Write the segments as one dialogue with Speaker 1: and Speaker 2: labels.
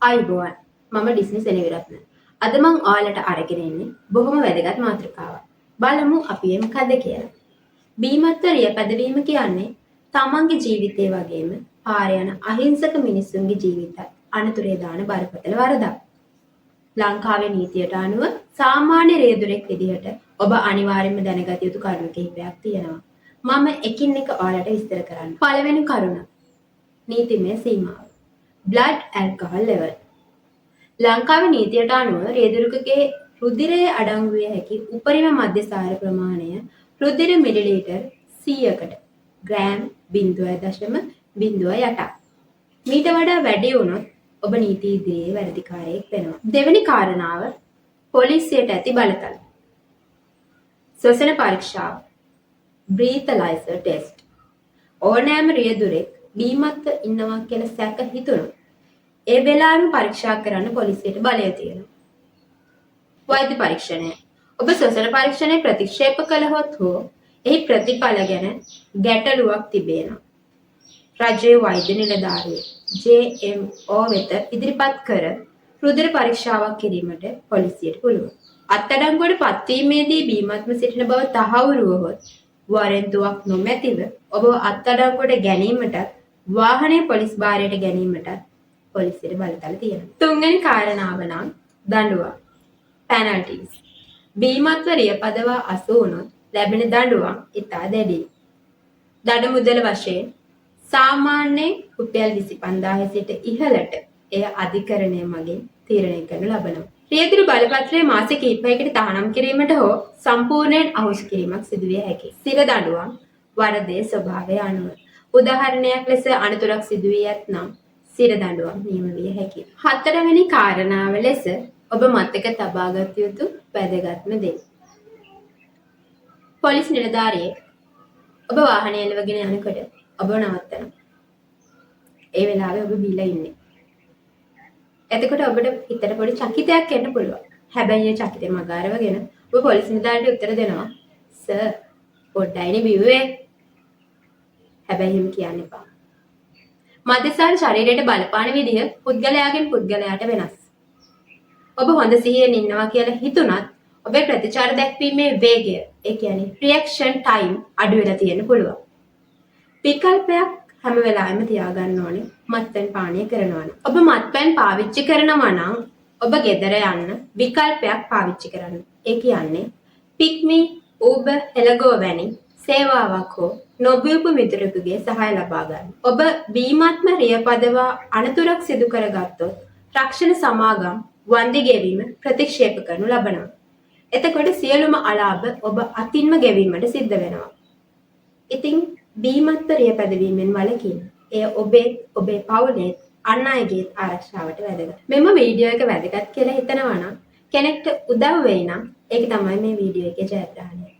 Speaker 1: ආයුබෝවන් මම ඩිස්නි සෙනවිරත්න. අද මං ඔයාලට අරගෙන ඉන්නේ බොහොම වැදගත් මාතෘකාවක්. බලමු අපි ඒ මොකද්ද කියලා. බීමත්ව රියපැදවීම කියන්නේ තමන්ගේ ජීවිතේ වගේම පාරේ යන අහිංසක මිනිස්සුන්ගේ ජීවිතත් අනතුරේ දාන බරපතල වරදක්. ලංකාවේ නීතියට අනුව සාමාන්‍ය රියදුරෙක් විදිහට ඔබ අනිවාර්යයෙන්ම දැනගත යුතු කරුණු කිහිපයක් තියෙනවා. මම එකින් එක ඔයාලට විස්තර කරන්න. පළවෙනි කරුණ නීතිමය සීමාව. blood alcohol level. ලංකාවේ නීතියට අනුව රියදුරකගේ රුධිරයේ අඩංගු විය හැකි උපරිම මධ්‍යසාර ප්‍රමාණය රුධිර මිලිලීටර් 100කට ග්‍රෑම් 0.08. මීට වඩා වැඩි වුණොත් ඔබ නීති ඉදිරියේ වැරදිකාරයෙක් වෙනවා. දෙවෙනි කාරණාව පොලිසියට ඇති බලතල. ශ්වසන පරීක්ෂාව breathalyzer test. ඕනෑම රියදුරෙක් බීමත්ව ඉන්නවා කියලා සැක හිතුණොත් ඒ වෙලාවෙම පරීක්ෂා කරන්න පොලිසියට බලය තියෙනවා. වෛද්‍ය පරීක්ෂණය. ඔබ ශ්වසන පරීක්ෂණය ප්‍රතික්ෂේප කළහොත් හෝ එහි ප්‍රතිඵල ගැන ගැටලුවක් තිබෙනවා. රජයේ වෛද්‍ය නිලධාරියෙක් JMO වෙත ඉදිරිපත් කර රුධිර පරීක්ෂාවක් කිරීමට පොලිසියට පුළුවන්. අත්අඩංගුවට පත්වීමේදී බීමත්ව සිටින බව තහවුරු වුවහොත් වරෙන්තුවක් නොමැතිව ඔබ අත්අඩංගුවට ගැනීමටත් වාහනය පොලිස් භාරයට ගැනීමටත් පොලිසියට බලතල තියෙනවා. තුන්වෙනි කාරණාව නම් දඬුවම් penalties. බීමත්ව රියපදවා අසු වුණොත් ලැබෙන දඬුවම් ඉතා දැඩි. දඬු මුදල වශයෙන් සාමාන්‍යයෙන් රුපියල් 25000 සිට ඉහළට එය අධිකරණය මගින් තීරණය කරනු ලබනවා. රියදුරු බලපත්‍රයේ මාස කිහිපයකට තහනම් කිරීමට හෝ සම්පූර්ණයෙන් අහෝසි කිරීමක් සිදු විය හැකියි. සිර දඬුවම් වරදේ ස්වභාවය අනුව. උදාහරණයක් ලෙස අනතුරක් සිදු වී ඇතනම් සිර දඬුවම් නියම විය හැකියි. හතරවෙනි කාරණාව ලෙස ඔබ මතක තබා ගත යුතු වැදගත්ම දේ. පොලිස් නිලධාරියෙක් ඔබ වාහනය එලවගෙන යනකොට ඔබ නවත්තනවා. ඒ වෙලාවේ ඔබ බීලා ඉන්නේ. එතකොට ඔබට හිතට පොඩි චකිතයක් එන්න පුළුවන්. හැබැයි ඒ චකිතේ මග අරවගෙන ඔබ පොලිස් නිලධාරියට උත්තර දෙනවා. සර් පොඩ්ඩයිනේ බිව්වේ. හැබැයි එහෙම කියන්න එපා. මධ්‍යස්ථාන ශරීරයට බලපාන විදිහ පුද්ගලයාගෙන් පුද්ගලයාට වෙනස්. ඔබ හොඳ සිහියෙන් ඉන්නවා කියලා හිතුණත් ඔබේ ප්‍රතිචාර දැක්වීමේ වේගය, ඒ කියන්නේ රියැක්ෂන් ටයිම් අඩු වෙලා තියෙන්න පුළුවන්. විකල්පයක් හැම වෙලාවෙම තියාගන්න ඕනේ මත්පැන් පානය කරනවා නම්. ඔබ මත්පැන් පාවිච්චි කරනවා නම් ඔබ ගෙදර යන්න විකල්පයක් පාවිච්චි කරන්න. ඒ කියන්නේ පික්මි, Uber, Helago වැනි සේවාවක් හෝ නොබියපු මිතුරෙකුගේ සහාය ලබා ගන්න. ඔබ බීමත්ම රියපදවා අනතුරක් සිදු කරගත්තොත් රක්ෂණ සමාගම් වන්දි ගෙවීම ප්‍රතික්ෂේප කරනු ලබනවා. එතකොට සියලුම අලාභ ඔබ අතින්ම ගෙවීමට සිද්ධ වෙනවා. ඉතින් බීමත්ව රියපැදවීමෙන් වළකින්න. එය ඔබේ පවුලේ අන් අයගේ ආරක්ෂාවට වැදගත්. මෙම වීඩියෝ එක වැදගත් කියලා හිතනවා නම් කෙනෙක්ට උදව් වෙයි නම් ඒක තමයි මේ වීඩියෝ එකේ ජයග්‍රහණය.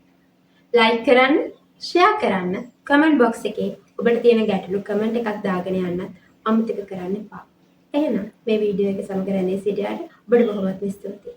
Speaker 1: ලයික් කරන්න, ෂෙයා කරන්න, කමෙන්ට් බොක්ස් එකේ ඔබට තියෙන ගැටලු කමෙන්ට් එකක් දාගෙන යන්න අමතක කරන්න එපා. එහෙනම් මේ වීඩියෝ එක සමග රැඳී සිටියාට ඔබට බොහොමත් ස්තුතියි.